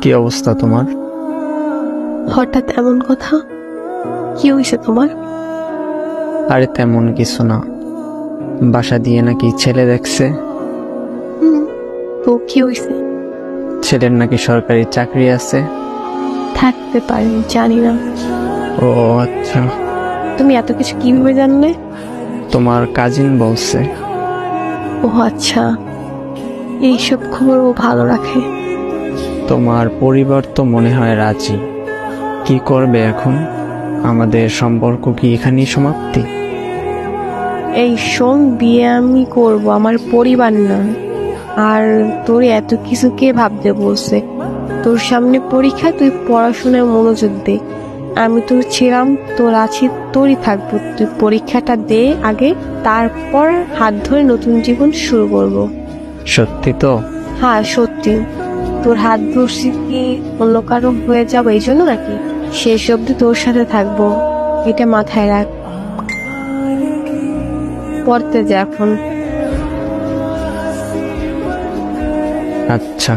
কি অবস্থা তোমার? হঠাৎ এমন কথা? কি হয়েছে তোমার? আরে তেমন কিছু না, বাসা দিয়ে নাকি ছেলে দেখছে। তো কি হয়েছে? ছেলের নাকি সরকারি চাকরি আছে। থাকতে পারে, জানি না। ও আচ্ছা। তুমি এত কিছু কিভাবে জানলে? তোমার কাজিন বলছে। ও আচ্ছা, এইসব খবর ও ভালো রাখে। তোমার পরিবার তো মনে হয় রাজি। কি করবে এখন? আমাদের সম্পর্ক কি এখানেই সমাপ্তি? এই শোন, বিয়ে আমি করব, আমার পরিবার না। আর তোর এত কিছু কে ভাবতে বলছে? তোর সামনে পরীক্ষা, তুই পড়াশোনায় মনোযোগ দে। আমি তোর ছিলাম, তোর আছি, তোরই থাকবো। তুই পরীক্ষাটা দে আগে, তারপর হাত ধরে নতুন জীবন শুরু করব। সত্যি তো? হ্যাঁ সত্যি। তোর হাত ধরছি কি অন্য কারো হয়ে যাবো এই জন্য নাকি? শেষ অব্দি তোর সাথে থাকবো, এটা মাথায় রাখ। পড়তে যা এখন। আচ্ছা।